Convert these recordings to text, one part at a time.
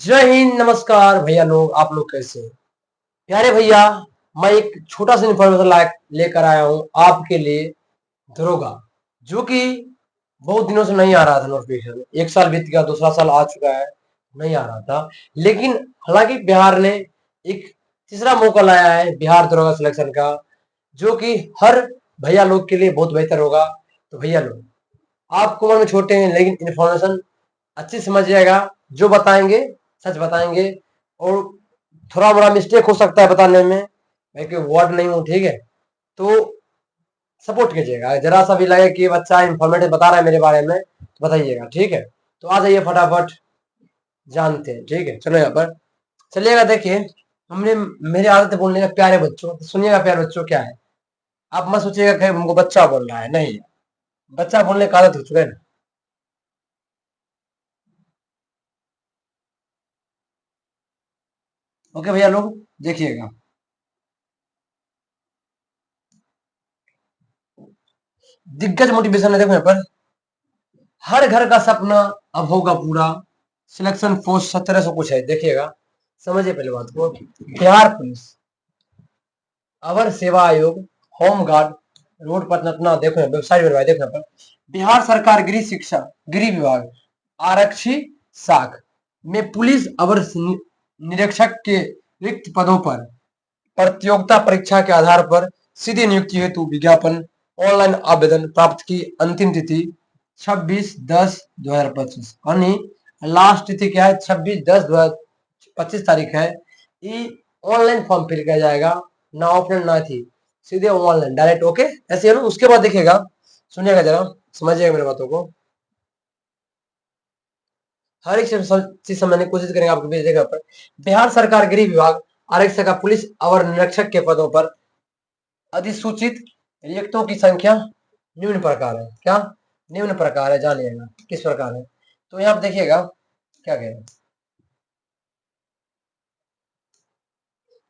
जय हिंद, नमस्कार भैया लोग। आप लोग कैसे हैं? प्यारे भैया, मैं एक छोटा सा इन्फॉर्मेशन लेकर आया हूँ आपके लिए। दरोगा, जो कि बहुत दिनों से नहीं आ रहा था नोटिफिकेशन। एक साल बीत गया, दूसरा साल आ चुका है, नहीं आ रहा था। लेकिन हालांकि बिहार ने एक तीसरा मौका लाया है बिहार दरोगा सिलेक्शन का, जो कि हर भैया लोग के लिए बहुत बेहतर होगा। तो भैया लोग, आप उम्र में छोटे हैं लेकिन इन्फॉर्मेशन अच्छी समझिएगा। जो बताएंगे सच बताएंगे, और थोड़ा बड़ा मिस्टेक हो सकता है बताने में, मैं कोई वर्ड नहीं हूँ, ठीक है? तो सपोर्ट कीजिएगा। जरा सा भी लगे कि बच्चा इन्फॉर्मेटिव बता रहा है मेरे बारे में तो बताइएगा, ठीक है? तो आ जाइए फटाफट, जानते हैं, ठीक है? चलो यहाँ पर चलिएगा। देखिए, हमने मेरी आदत है बोलने का प्यारे बच्चों, तो सुनिएगा प्यारे बच्चों क्या है। आप मत सोचिएगा कि हमको बच्चा बोल रहा है, नहीं, बच्चा बोलने का आदत हो चुका है ना। ओके भैया लोग, देखिएगा। दिग्गज मोटिवेशन है, देखो यहाँ पर। हर घर का सपना अब होगा पूरा, सिलेक्शन पोस्ट 1700 कुछ है, देखिएगा। समझिए पहले बात को। बिहार पुलिस, अवर सेवा आयोग, होम गार्ड, रोड पर अपना देखो, वेबसाइट पर देखो यहाँ पर। बिहार सरकार गृह शिक्षा, गृह विभाग, आरक्षी शाख में पुलिस अवर निरीक्षक के रिक्त पदों पर प्रतियोगिता परीक्षा के आधार पर सीधी नियुक्ति हेतु विज्ञापन ऑनलाइन आवेदन प्राप्त की अंतिम तिथि 26/10/2025, यानी लास्ट तिथि क्या है? 26/10/2025 तारीख है। ये ऑनलाइन फॉर्म फिल किया जाएगा, ना ऑफलाइन ना थी, सीधे ऑनलाइन डायरेक्ट। ओके, ऐसे है ना। उसके बाद देखिएगा, सुनिएगा जरा, समझिएगा मेरी बातों को। हर एक चीज समझने की कोशिश करेंगे आपके बीच। देखा पर बिहार सरकार गृह विभाग आरक्षक का पुलिस अवर निरीक्षक के पदों पर अधिसूचित रिक्तों की संख्या निम्न प्रकार है। क्या निम्न प्रकार है? जानिएगा किस प्रकार है। तो यहाँ पे देखिएगा क्या कह रहे हैं,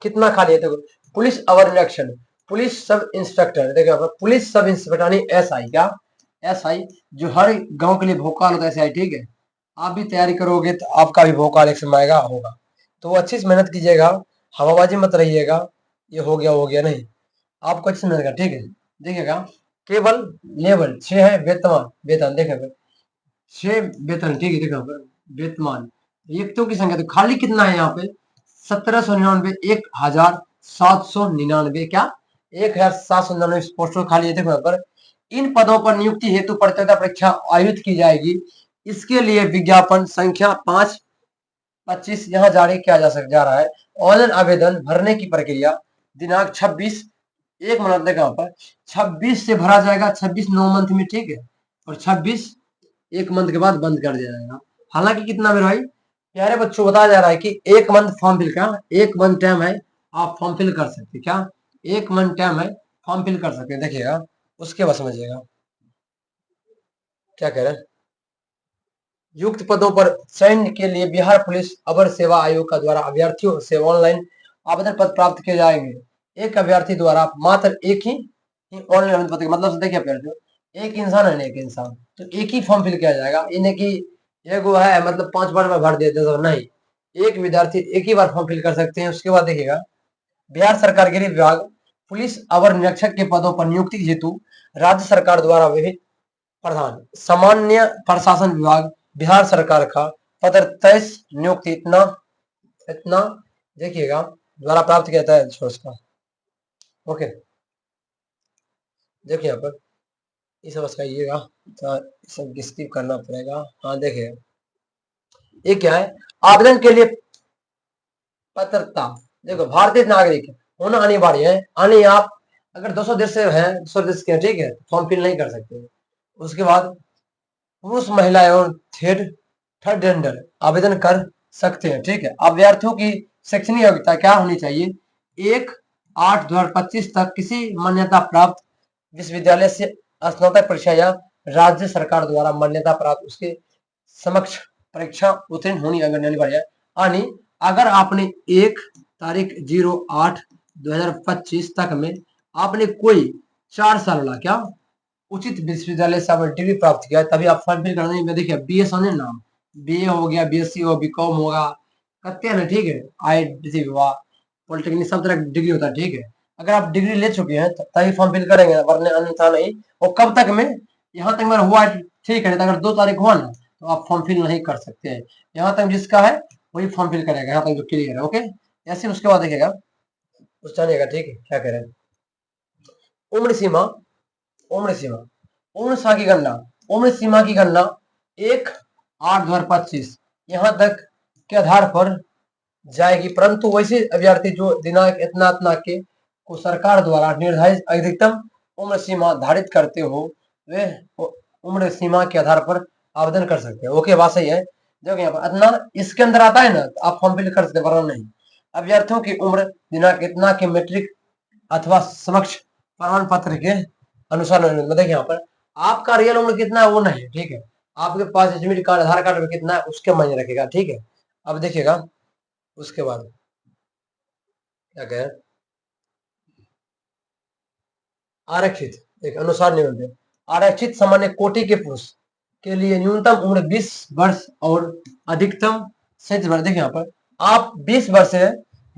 कितना खाली है। देखो, पुलिस अवर निरीक्षण, पुलिस सब इंस्पेक्टर, देखो यहाँ पर पुलिस सब इंस्पेक्टर यानी एसआई। क्या एसआई? जो हर गांव के लिए भोकाल होता है, एसआई, ठीक है? आप भी तैयारी करोगे तो आपका भी भोकाल एक समय आएगा, होगा। तो अच्छी से मेहनत कीजिएगा, हवाबाजी मत रहिएगा, ये हो गया नहीं। आपको अच्छी मिलेगा, ठीक है? देखिएगा, केवल लेवल 6 है, वेतन वेतन देखेगा, 6 वेतन, ठीक है? देखो वेतमान रिक्तों की संख्या तो खाली कितना है यहाँ पे? 1799, 1799। क्या 1799 पोस्टर खाली है? देखो यहाँ पर। इन पदों पर नियुक्ति हेतु प्रतियोगिता परीक्षा आयोजित की जाएगी। इसके लिए विज्ञापन संख्या 5/25 यहाँ जारी किया जा रहा है। ऑनलाइन आवेदन भरने की प्रक्रिया दिनांक 26, एक मिनट देखा यहाँ पर, 26 से भरा जाएगा, 26 9 मंथ में, ठीक है? और 26 एक मंथ के बाद बंद कर दिया जाएगा। हालांकि कितना मेरे भाई प्यारे बच्चों, बताया जा रहा है कि एक मंथ फॉर्म फिल का, एक मंथ टाइम है, आप फॉर्म फिल कर सकते हैं। क्या एक मंथ टाइम है, फॉर्म फिल कर सकते हैं, देखिएगा। उसके बाद समझिएगा क्या कह रहे हैं। युक्त पदों पर चयन के लिए बिहार पुलिस अवर सेवा आयोग का द्वारा अभ्यर्थियों से ऑनलाइन आवेदन पत्र प्राप्त किए जाएंगे। एक अभ्यर्थी द्वारा मात्र एक ही ऑनलाइन आवेदन पत्र, मतलब देखिए अभ्यर्थियों, एक इंसान है ना, एक इंसान, तो एक ही फॉर्म फिल किया जाएगा। इन्हें की एक वो है, मतलब 5 बार में भर देते तो नहीं, एक विद्यार्थी एक ही बार फॉर्म फिल कर सकते हैं। उसके बाद देखिएगा, बिहार सरकार गृह विभाग पुलिस अवर निरीक्षक के पदों पर नियुक्ति हेतु राज्य सरकार द्वारा विभिन्न प्रधान सामान्य प्रशासन विभाग बिहार सरकार का पत्र 23 नियुक्ति इतना इतना देखिएगा द्वारा प्राप्त किया जाता है उसका। ओके, देखिए यहाँ पर ये सब समझाइएगा, तो सब स्किप करना पड़ेगा। हाँ देखिए, ये क्या है? आवेदन के लिए पात्रता, देखो भारतीय नागरिक होना अनिवार्य है, यानी आप अगर 200 देश से हैं, 200 देश के, ठीक है, फॉर्म फिल नहीं कर सकते। उसके बाद पुरुष महिला एवं थर्ड थर्ड जेंडर आवेदन कर सकते हैं, ठीक है? अभ्यर्थियों की शैक्षणिक योग्यता क्या होनी चाहिए? 1/8/2025 तक किसी मान्यता प्राप्त विश्वविद्यालय से स्नातक परीक्षा या राज्य सरकार द्वारा मान्यता प्राप्त उसके समक्ष परीक्षा उत्तीर्ण होनी अनिवार्य है। यानी अगर आपने 1/08/2025 तक में आपने कोई 4 साल वाला क्या उचित विश्वविद्यालय से आपने डिग्री प्राप्त किया है तभी आप फॉर्म फिल करना है। देखिए बी एस होने नाम, बी ए हो गया, बी एस सी हो, बी कॉम होगा, करते हैं ना, ठीक है, आई टी हुआ, पॉलिटेक्निक, सब तरह की डिग्री होता है, ठीक है। अगर आप डिग्री ले चुके हैं तभी फॉर्म फिल करेंगे, वरना अन्यथा नहीं। और कब तक में, यहाँ तक मेरा हुआ है, ठीक है, अगर 2 तारीख हुआ ना तो आप फॉर्म फिल नहीं कर सकते हैं। यहाँ तक जिसका है वही फॉर्म फिल करेगा, यहाँ तक जो क्लियर है, ओके। ऐसे उसके बाद देखिएगा, उस जानिएगा, ठीक है, क्या कह रहे हैं। उम्र सीमा, उम्र सीमा, उम्र सीमा की गणना, उम्र सीमा की गणना 1/8/2025 यहाँ तक के आधार पर जाएगी, परंतु वैसे अभ्यर्थी जो दिनांक इतना इतना के को सरकार द्वारा निर्धारित अधिकतम उम्र सीमा धारित करते हो, वे उम्र सीमा के आधार पर आवेदन कर सकते हैं, ओके, बात सही है। देखो यहाँ पर इतना इसके अंदर आता है ना तो आप फॉर्म फिल कर सकते हैं, वरना नहीं। अभ्यर्थियों की उम्र दिनांक इतना के मैट्रिक अथवा समक्ष प्रमाण पत्र के अनुसार, देखिए यहाँ पर आपका रियल उम्र कितना है वो नहीं, ठीक है, आपके पास एडमिट कार्ड, आधार कार्ड में कितना है उसके मायने रखेगा, ठीक है। अब देखिएगा उसके बाद क्या कहें, आरक्षित एक अनुसार निबंधन, आरक्षित सामान्य कोटि के पुरुष के लिए न्यूनतम उम्र 20 वर्ष और अधिकतम 37 वर्ष। देखिए यहाँ पर आप 20 वर्ष से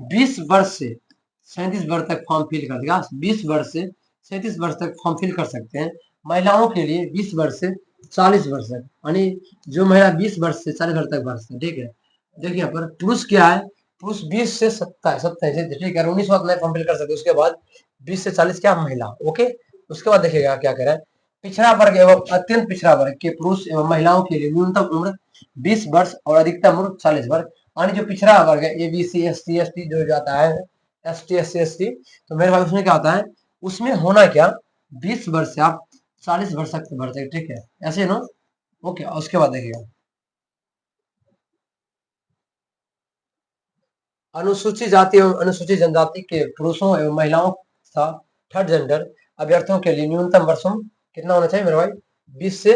37 वर्ष तक फॉर्म फिल कर देगा, 20 वर्ष से 37 वर्ष तक फॉर्म फिल कर सकते हैं। महिलाओं के लिए 20 वर्ष से 40 वर्ष तक, यानी जो महिला 20 वर्ष से 40 वर्ष तक वर्ष है, ठीक है। देखिए यहाँ पर पुरुष क्या है, पुरुष 20 से 27, ठीक है, 19 वर्ष में फॉर्म फिल कर सकते, उसके बाद 20 से 40 क्या महिला, ओके। उसके बाद देखिएगा क्या कह रहा है, पिछड़ा वर्ग एवं अत्यंत पिछड़ा वर्ग के पुरुष एवं महिलाओं के लिए न्यूनतम उम्र 20 वर्ष और अधिकतम उम्र 40 वर्ष, यानी जो पिछड़ा वर्ग है, A B C S T S T जो जाता है, S T S C S T, तो मेरे भाई उसमें क्या होता है, उसमें होना क्या, 20 वर्ष से आप 40 वर्ष तक भर सकते, ठीक है, ऐसे नो, ओके। उसके बाद देखिएगा अनुसूचित जाति एवं अनुसूचित जनजाति के पुरुषों एवं महिलाओं तथा थर्ड जेंडर अभ्यर्थियों के लिए न्यूनतम वर्षों कितना होना चाहिए मेरे भाई, 20 से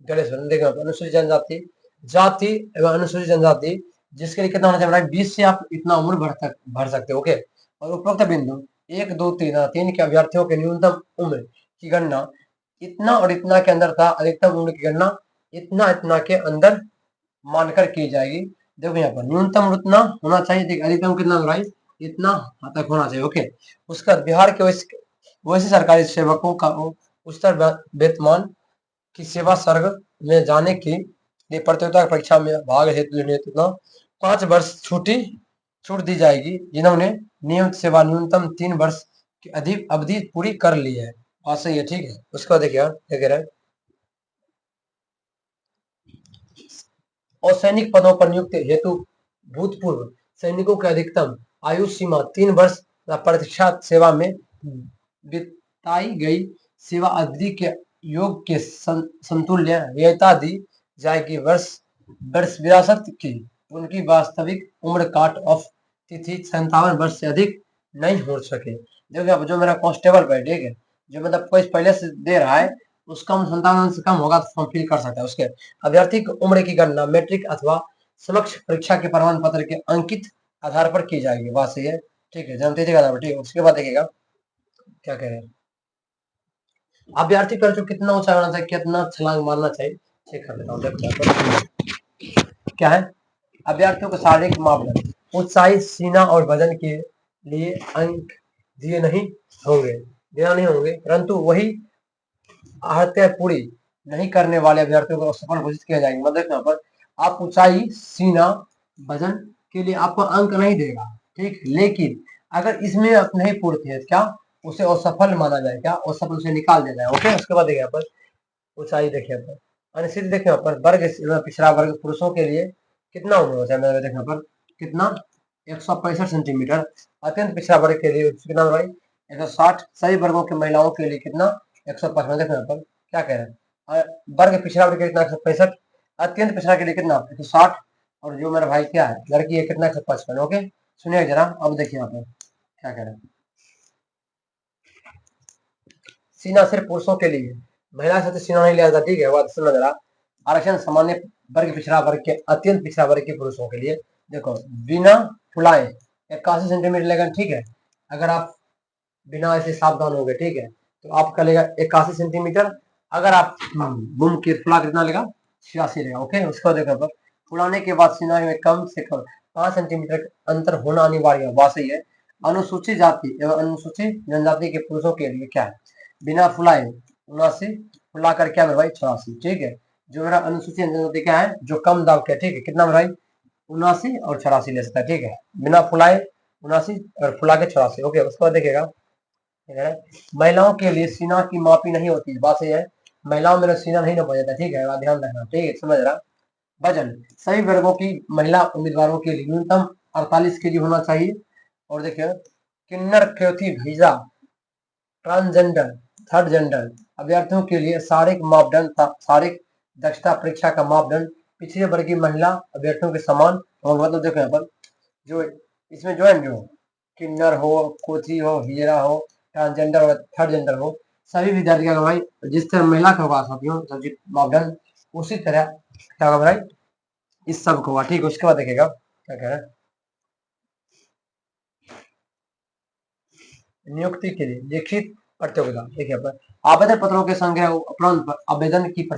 42 वर्ष। देखो अनुसूचित जनजाति, जाति एवं अनुसूचित जनजाति जिसके लिए कितना होना चाहिए मेरा, 20 से आप इतना उम्र भर सकते हो, ओके। और उपरोक्त बिंदु 1 2 3 के अभ्यर्थियों के न्यूनतम उम्र की गणना इतना और इतना के अंदर था, अधिकतम उम्र की गणना इतना इतना के अंदर मानकर की जाएगी। देखो यहाँ पर न्यूनतम उतना होना चाहिए, ठीक, अधिकतम कितना भाई, इतना तक होना चाहिए, ओके। उसके बाद बिहार के वैसे सरकारी सेवकों का उच्चतर वेतमान की सेवा सर्ग में जाने की लिए प्रतियोगिता परीक्षा में भाग हेतु लेने हेतु 5 वर्ष छूट दी जाएगी जिन्होंने नियमित सेवा न्यूनतम 3 वर्ष की अधिक अवधि पूरी कर ली है, बात सही है, ठीक है। उसका देखिए क्या कह रहा है, और सैनिक पदों पर नियुक्त हेतु भूतपूर्व सैनिकों की अधिकतम आयु सीमा 3 वर्ष परीक्षा सेवा में बिताई गई सेवा अवधि के योग के समतुल्य वैधता दी जाएगी। वर्ष वर्ष विरासत की उनकी वास्तविक उम्र काट ऑफ तिथि 57 वर्ष से अधिक नहीं हो सके। देखो जो मेरा कांस्टेबल पे, ठीक है, जो मतलब कोई पहले से दे रहा है उसका 57 से कम होगा तो फॉर्म फिल कर सकता है। उसके अभ्यर्थी की उम्र की गणना मैट्रिक अथवा समक्ष परीक्षा के प्रमाण पत्र के अंकित आधार पर की जाएगी, बात सही है, ठीक है, जन्मतिथि का आधार पर, ठीक है। उसके बाद देखिएगा क्या कह रहे हैं, अभ्यर्थी का जो कितना ऊंचाई होना चाहिए, कितना छलांग मारना चाहिए, चेक कर लेता हूँ, देखो क्या है, अभ्यर्थियों को शारीरिक मापदंड, ऊंचाई, सीना और वजन के लिए अंक दिए नहीं होंगे, देना नहीं होंगे, परंतु वही आहत्या पूरी नहीं करने वाले अभ्यर्थियों को सफल घोषित किया जाएगा। मतलब यहाँ पर आप ऊंचाई, सीना, वजन के लिए आपको अंक नहीं देगा, ठीक, लेकिन अगर इसमें आप नहीं पूर्ति है क्या उसे असफल माना जाए, क्या असफल से निकाल दिया जाए, ओके। उसके बाद देखिए यहाँ पर ऊंचाई, देखिए यहाँ पर अनिश्चित, देखिए यहाँ पर वर्ग पिछड़ा वर्ग पुरुषों के लिए कितना उम्र होता है, मैं देखिए यहाँ पर कितना 165 सेंटीमीटर, अत्यंत पिछड़ा वर्ग के लिए कितना भाई 160, सभी वर्गों के महिलाओं के लिए कितना 155। देखो यहाँ पर क्या कह रहे हैं, वर्ग पिछड़ा वर्ग कितना 165, अत्यंत पिछड़ा के लिए कितना 160, और जो मेरा भाई क्या है लड़की है कितना 155, ओके। सुनिए जरा, अब देखिए यहाँ पर क्या कह रहे हैं, सीना सिर्फ पुरुषों के लिए, महिला से तो सीना नहीं लिया जाता, ठीक है, बात सुनो जरा। आरक्षण सामान्य वर्ग पिछड़ा वर्ग के अत्यंत पिछड़ा वर्ग के पुरुषों के लिए, देखो बिना फुलाए 81 सेंटीमीटर लेगा, ठीक है, अगर आप बिना ऐसे सावधान हो गए, ठीक है, तो आपका लेगा 81 सेंटीमीटर, अगर आप बुम की फुला कितना लेगा 86 लेगा। ओके, उसको देखो पर फुलाने के बाद सीना में कम से कम 5 सेंटीमीटर अंतर होना अनिवार्य है। बात सही है। अनुसूचित जाति एवं अनुसूचित जनजाति के पुरुषों के लिए क्या है, बिना फुलाए 79, फुलाकर क्या मेरे भाई 84। ठीक है, जो मेरा अनुसूचित जनजाति क्या है, जो कम दाब के, ठीक है, कितना मेरे भाई 79 और 84 ले सकता है। ठीक है, बिना फुलाए 79 और फुला के 84। ओके, उसके बाद देखिएगा महिलाओं के लिए सीना की मापी नहीं होती है। बात सही है, महिलाओं में सीना नहीं नापा जाता। ठीक है, ध्यान रखना। ठीक है, समझ रहा। वजन सभी वर्गों की महिला उम्मीदवारों के लिए न्यूनतम 48 केजी होना चाहिए। और देखिए किन्नर ख्योति भैजा ट्रांसजेंडर थर्ड जेंडर अभ्यर्थियों के लिए शारीरिक मापदंड शारीरिक दक्षता परीक्षा का मापदंड पिछड़े वर्ग की महिला अभ्यर्थियों के समान। और मतलब देखो यहाँ पर जो इसमें जो है, जो किन्नर हो, कोची हो, हिजरा हो, ट्रांसजेंडर हो, थर्ड जेंडर हो, सभी विद्यार्थी का भाई जिस तरह महिला के होगा साथियों सब्जेक्ट मापदंड, उसी तरह क्या होगा भाई इस सब को होगा। ठीक है, उसके बाद देखेगा क्या कह रहा है, नियुक्ति के लिए लिखित प्रतियोगिता। देखिए पर आवेदन पत्रों के संग्रह उपरांत आवेदन की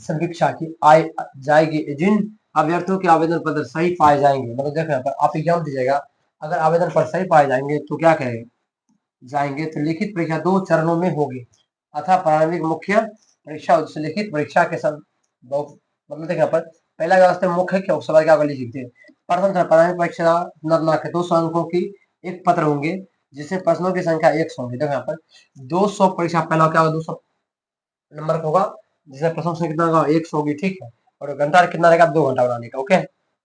समीक्षा की आय जाएगी। जिन अभ्यर्थियों के आवेदन पत्र सही पाए जाएंगे, मतलब देखो यहाँ पर आप एग्जाम दीजिएगा, अगर आवेदन पत्र सही पाए जाएंगे तो क्या कहेंगे जाएंगे, तो लिखित परीक्षा 2 चरणों में होगी अथा प्रारंभिक मुख्य परीक्षा उच्च लिखित परीक्षा के सब मतलब देखिए यहाँ पर पहला व्यवस्था मुख्य क्या सवाल क्या लिखते हैं। प्रथम प्रारंभिक परीक्षा न के 200 अंकों की एक पत्र होंगे जिससे प्रश्नों की संख्या 100 होगी। देखो यहाँ पर 200 परीक्षा पहला क्या होगा 200 नंबर का होगा जिसमें प्रश्नों संख्या कितना होगा 100 होगी। ठीक है, और घंटा कितना रहेगा 2 घंटा बनाने का। ओके,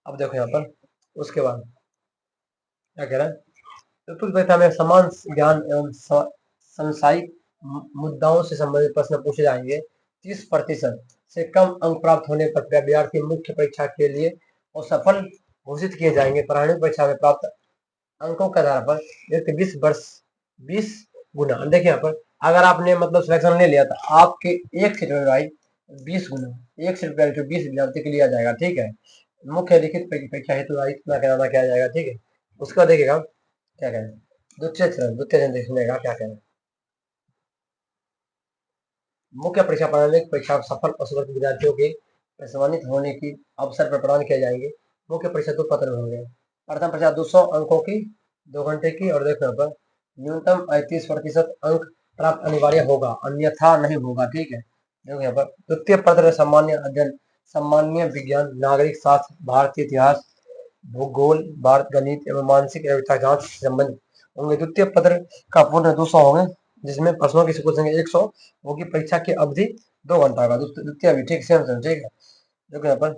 अब देखो यहाँ पर उसके बाद क्या कह रहा है, चतुर्थ परीक्षा में समान ज्ञान एवं समसामयिक मुद्दाओं से संबंधित प्रश्न पूछे जाएंगे। 30% से कम अंक प्राप्त होने पर अभ्यर्थी मुख्य परीक्षा के लिए असफल घोषित किए जाएंगे। प्रारंभिक परीक्षा में प्राप्त अंकों के आधार पर एक 20 गुना। देखिए यहाँ पर अगर आपने मतलब सिलेक्शन ले लिया तो आपके एक सीट में भाई 20 गुना, एक सीट पर 20 विद्यार्थी के लिया जाएगा। ठीक है, मुख्य लिखित परीक्षा हेतु इतना कराना किया जाएगा। ठीक है, उसका देखिएगा क्या कहें, द्वितीय चरण देखने का क्या कहें, मुख्य परीक्षा प्रारंभिक परीक्षा सफल असफल विद्यार्थियों के सम्मानित होने की अवसर पर प्रदान किए जाएंगे। मुख्य परीक्षा 2 पत्र में होंगे। प्रथम परीक्षा 200 अंकों की 2 घंटे की, और देखने पर न्यूनतम 35% अंक प्राप्त अनिवार्य होगा, अन्यथा नहीं होगा। ठीक है, देखो यहाँ पर द्वितीय पत्र सामान्य अध्ययन, सामान्य विज्ञान, नागरिक शास्त्र, भारतीय इतिहास, भूगोल, भारत गणित एवं मानसिक एवं जांच से संबंधित होंगे। द्वितीय पत्र का पूर्ण 200 होंगे जिसमें प्रश्नों की संख्या 100 होगी। परीक्षा की अवधि 2 घंटा का द्वितीय भी। ठीक सेम। ठीक है, देखो यहाँ पर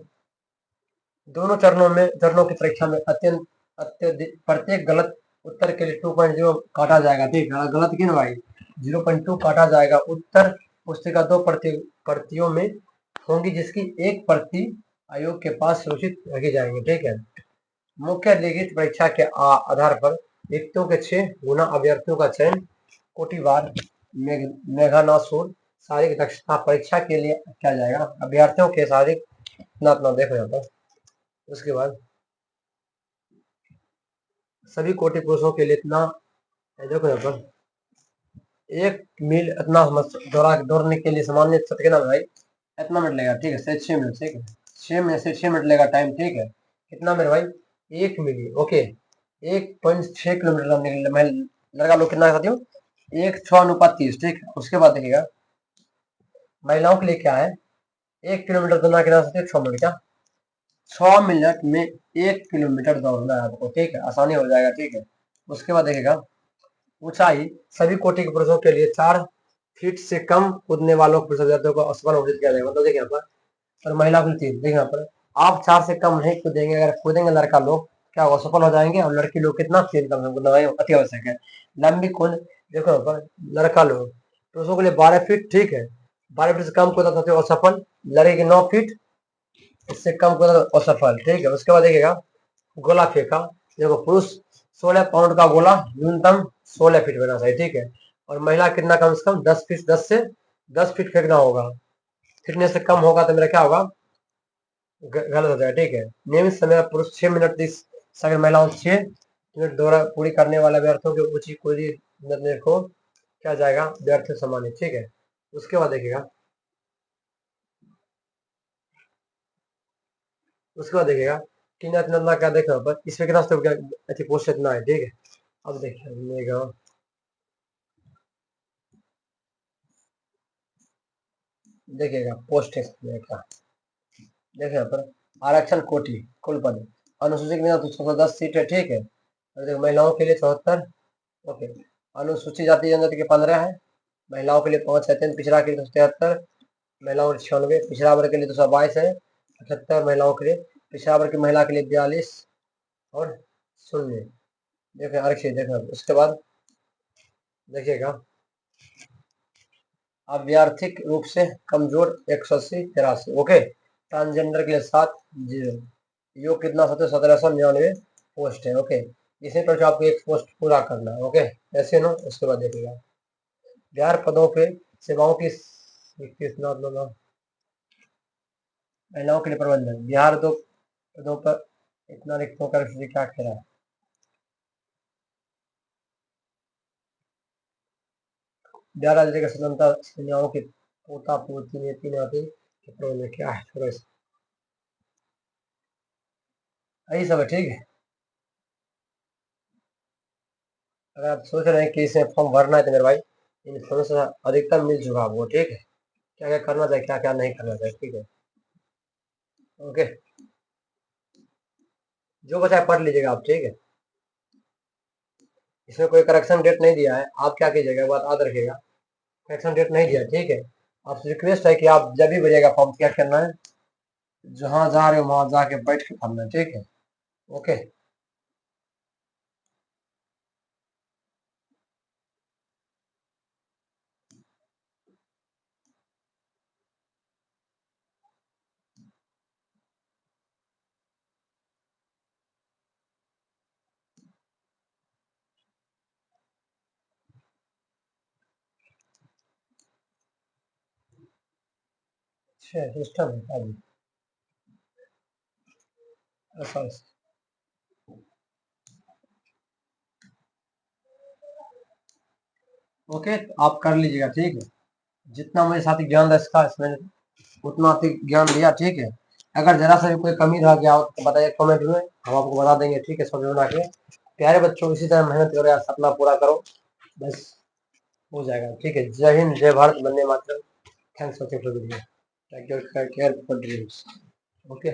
दोनों चरणों की परीक्षा में अत्यधिक प्रत्येक गलत उत्तर के लिए 2.0 काटा जाएगा। ठीक है, गलत क्यों भाई 0.2 काटा जाएगा। उत्तर पुस्तिका 2 प्रतियों में होंगी जिसकी एक प्रति आयोग के पास सुरक्षित रखी जाएंगे। ठीक है, मुख्य लिखित परीक्षा के आधार पर रिक्तों के 6 गुना अभ्यर्थियों का चयन कोटिवार मेघनासुर शारीरिक दक्षता परीक्षा के लिए किया जाएगा। अभ्यर्थियों के शारीरिक इतना देखो यहाँ पर, उसके बाद सभी कोटि पुरुषों के लिए इतना देखो यहाँ पर 1 मील इतना दौड़ने के लिए सामान्य कितना भाई इतना मिनट लगेगा। ठीक है, 6 मिनट। ठीक है, 6 मिनट से 6 मिनट लगेगा टाइम। ठीक है, कितना मेरे भाई 1 मिली। ओके, 1.6 किलोमीटर लड़का लोग कितना साथियों 1:6:30। ठीक है, उसके बाद देखिएगा महिलाओं के लिए क्या है 1 किलोमीटर दौड़ना कितना साथियों 6 मिनट। क्या 6 मिनट में 1 किलोमीटर दौड़ना है आपको। ठीक है, आसानी हो जाएगा। ठीक है, उसके बाद देखिएगा ऊंचाई सभी कोटि के पुरुषों के लिए 4 फीट से कम कूदने वालों विद्यार्थियों को असफल घोषित किया जाएगा। मतलब देखिए यहाँ पर और महिला के लिए देखिए यहाँ पर आप 4 से कम नहीं कूदेंगे, अगर कूदेंगे लड़का लोग क्या होगा सफल हो जाएंगे, और लड़की लोग कितना 3 कम से कूदना अति आवश्यक है। लंबी कूद देखो यहाँ पर लड़का लोग पुरुषों के लिए 12 फीट। ठीक है, 12 फीट से कम कूदा तो असफल, लड़के के 9 फीट इससे कम कूदा तो असफल। ठीक है, उसके बाद देखिएगा गोला फेंका, देखो पुरुष 16 पाउंड का गोला न्यूनतम 16 फीट बना चाहिए। ठीक है, और महिला कितना कम से कम 10 फीट 10 फीट फेंकना होगा। फिटनेस से कम होगा तो मेरा क्या होगा गलत हो जाएगा। ठीक है, नियमित समय पुरुष 6 मिनट 30 सेकंड, महिलाओं 6 मिनट दौरा पूरी करने वाले अभ्यर्थियों की ऊंची कूदी को क्या जाएगा अभ्यर्थी सम्मानित। ठीक है, उसके बाद देखिएगा, उसके बाद देखिएगा तीन इतना क्या देखा पर इसमें कितना स्टेप क्या अच्छी पोस्ट इतना है, ठीक है। अब देखिएगा देखिएगा पोस्ट का देखिए पर आरक्षण कोटि कुल पद अनुसूचित के बिना तो 610 सीट है, ठीक है। और देखो महिलाओं के लिए 74, ओके। अनुसूचित जाति जनजाति के 15 है, महिलाओं के लिए 5 है, पिछड़ा के लिए 73, महिलाओं के लिए 96, पिछड़ा वर्ग के लिए 222 है, 78 महिलाओं के लिए, पिछड़ा वर्ग की महिला के लिए 42 और 0 देखिए आरक्षित। देखो उसके बाद देखिएगा अव्यार्थिक रूप से कमजोर 180 83, ओके। ट्रांसजेंडर के लिए 7 0, योग कितना 1799 पोस्ट है, ओके। इसी पर आपको एक पोस्ट पूरा करना है, ओके ऐसे नो। उसके बाद देखिएगा बिहार पदों पे सेवाओं की महिलाओं के लिए प्रबंधन बिहार दो पदों पर इतना रिक्तों का क्या कह रहा है। बिहार राज्य का स्वतंत्रता सेनाओं के पोता पोती ने तीन आदि के प्रबंधन क्या है, थोड़ा यही सब है, ठीक है। अगर आप सोच रहे हैं कि इसे फॉर्म भरना है तो मेरे भाई इन्फॉर्मेशन अधिकतम मिल चुका आपको, ठीक है। क्या क्या करना चाहिए क्या क्या नहीं करना चाहिए, ठीक है, ओके। जो बचा है पढ़ लीजिएगा आप, ठीक है। इसमें कोई करेक्शन डेट नहीं दिया है, आप क्या कीजिएगा बात याद रखिएगा, करेक्शन डेट नहीं दिया, ठीक है। आपसे रिक्वेस्ट है कि आप जब भी भरिएगा फॉर्म क्या करना है, जहां जा रहे हो वहां जाके बैठ के भरना है, ठीक है, ओके। सिस्टम है अभी ऐसा। ओके आप कर लीजिएगा, ठीक है। जितना मेरे साथ ज्ञान इसका इसमें उतना अधिक ज्ञान दिया, ठीक है। अगर जरा सा भी कोई कमी रह गया हो तो बताइए कमेंट में, हम आपको बता देंगे, ठीक है। समझ में आके प्यारे बच्चों इसी तरह मेहनत करो यार, सपना पूरा करो, बस हो जाएगा, ठीक है। जय हिंद जय भारत वंदे मातरम। Thanks for video, thank you care for dreams, okay.